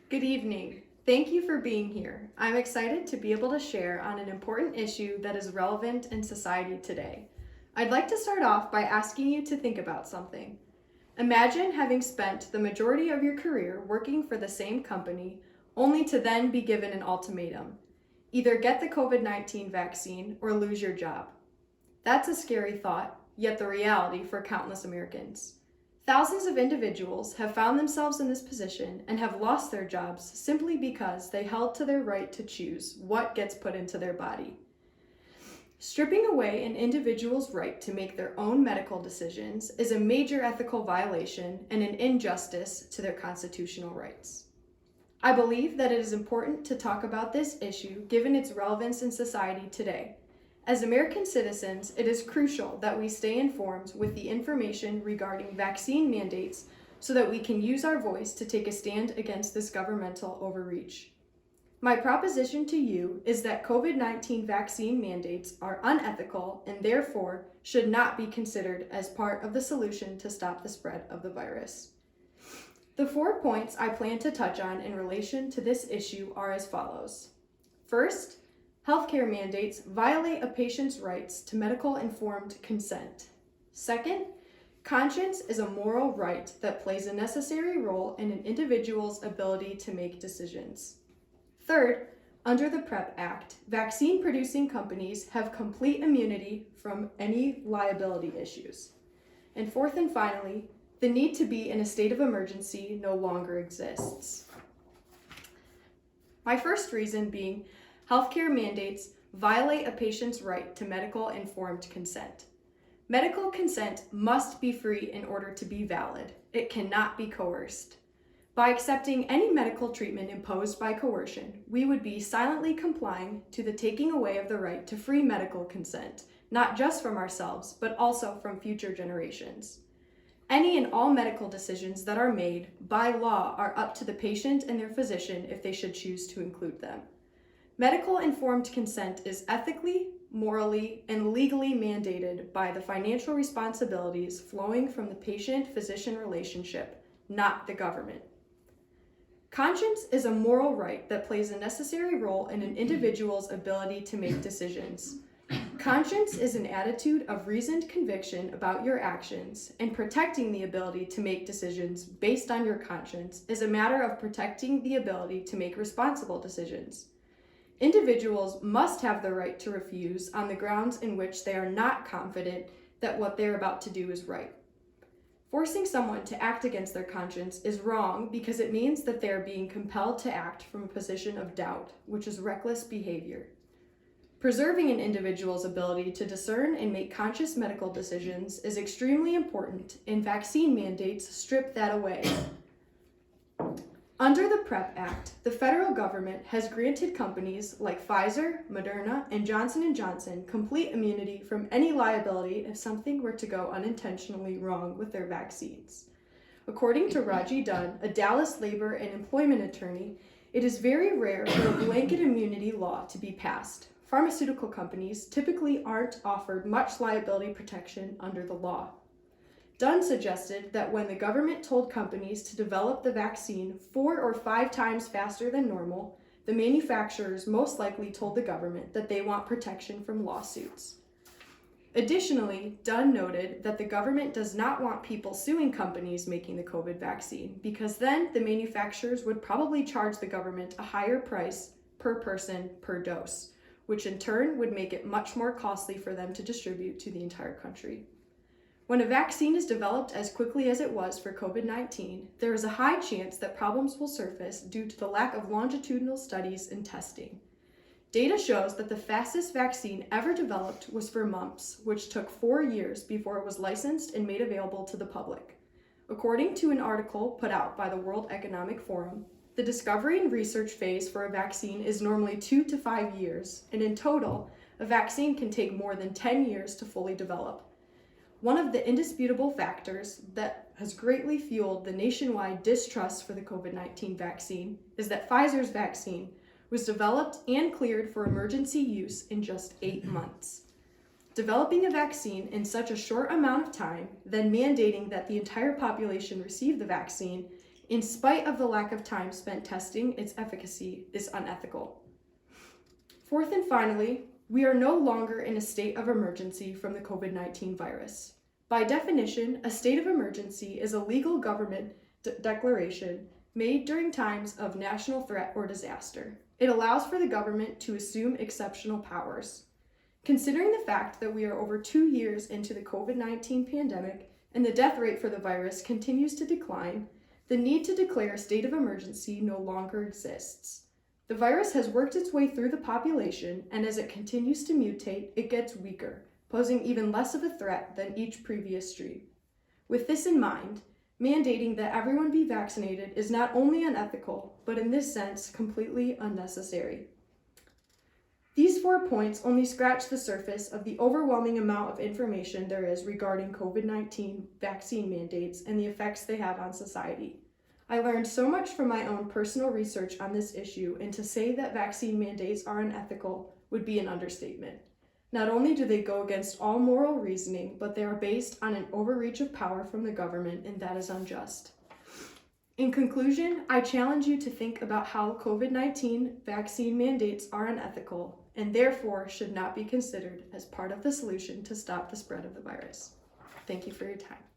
Good evening. Thank you for being here. I'm excited to be able to share on an important issue that is relevant in society today. I'd like to start off by asking you to think about something. Imagine having spent the majority of your career working for the same company, only to then be given an ultimatum. Either get the COVID-19 vaccine or lose your job. That's a scary thought, yet the reality for countless Americans. Thousands of individuals have found themselves in this position and have lost their jobs simply because they held to their right to choose what gets put into their body. Stripping away an individual's right to make their own medical decisions is a major ethical violation and an injustice to their constitutional rights. I believe that it is important to talk about this issue given its relevance in society today. As American citizens, it is crucial that we stay informed with the information regarding vaccine mandates so that we can use our voice to take a stand against this governmental overreach. My proposition to you is that COVID-19 vaccine mandates are unethical and therefore should not be considered as part of the solution to stop the spread of the virus. The 4 points I plan to touch on in relation to this issue are as follows. First, healthcare mandates violate a patient's rights to medical informed consent. Second, conscience is a moral right that plays a necessary role in an individual's ability to make decisions. Third, under the PrEP Act, vaccine-producing companies have complete immunity from any liability issues. And fourth and finally, the need to be in a state of emergency no longer exists. My first reason being healthcare mandates violate a patient's right to medical informed consent. Medical consent must be free in order to be valid. It cannot be coerced. By accepting any medical treatment imposed by coercion, we would be silently complying to the taking away of the right to free medical consent, not just from ourselves, but also from future generations. Any and all medical decisions that are made by law are up to the patient and their physician if they should choose to include them. Medical informed consent is ethically, morally, and legally mandated by the financial responsibilities flowing from the patient-physician relationship, not the government. Conscience is a moral right that plays a necessary role in an individual's ability to make decisions. Conscience is an attitude of reasoned conviction about your actions, and protecting the ability to make decisions based on your conscience is a matter of protecting the ability to make responsible decisions. Individuals must have the right to refuse on the grounds in which they are not confident that what they're about to do is right. Forcing someone to act against their conscience is wrong because it means that they are being compelled to act from a position of doubt, which is reckless behavior. Preserving an individual's ability to discern and make conscious medical decisions is extremely important, and vaccine mandates strip that away. Under the PrEP Act, the federal government has granted companies like Pfizer, Moderna, and Johnson & Johnson complete immunity from any liability if something were to go unintentionally wrong with their vaccines. According to Raji Dunn, a Dallas labor and employment attorney, it is very rare for a blanket immunity law to be passed. Pharmaceutical companies typically aren't offered much liability protection under the law. Dunn suggested that when the government told companies to develop the vaccine 4 or 5 times faster than normal, the manufacturers most likely told the government that they want protection from lawsuits. Additionally, Dunn noted that the government does not want people suing companies making the COVID vaccine because then the manufacturers would probably charge the government a higher price per person per dose, which in turn would make it much more costly for them to distribute to the entire country. When a vaccine is developed as quickly as it was for COVID-19, there is a high chance that problems will surface due to the lack of longitudinal studies and testing. Data shows that the fastest vaccine ever developed was for mumps, which took 4 years before it was licensed and made available to the public. According to an article put out by the World Economic Forum, the discovery and research phase for a vaccine is normally 2 to 5 years, and in total, a vaccine can take more than 10 years to fully develop. One of the indisputable factors that has greatly fueled the nationwide distrust for the COVID-19 vaccine is that Pfizer's vaccine was developed and cleared for emergency use in just 8 months. Developing a vaccine in such a short amount of time, then mandating that the entire population receive the vaccine, in spite of the lack of time spent testing its efficacy, is unethical. Fourth and finally, we are no longer in a state of emergency from the COVID-19 virus. By definition, a state of emergency is a legal government declaration made during times of national threat or disaster. It allows for the government to assume exceptional powers. Considering the fact that we are over 2 years into the COVID-19 pandemic and the death rate for the virus continues to decline, the need to declare a state of emergency no longer exists. The virus has worked its way through the population, and as it continues to mutate, it gets weaker, posing even less of a threat than each previous strain. With this in mind, mandating that everyone be vaccinated is not only unethical, but in this sense, completely unnecessary. These 4 points only scratch the surface of the overwhelming amount of information there is regarding COVID-19 vaccine mandates and the effects they have on society. I learned so much from my own personal research on this issue, and to say that vaccine mandates are unethical would be an understatement. Not only do they go against all moral reasoning, but they are based on an overreach of power from the government, and that is unjust. In conclusion, I challenge you to think about how COVID-19 vaccine mandates are unethical and therefore should not be considered as part of the solution to stop the spread of the virus. Thank you for your time.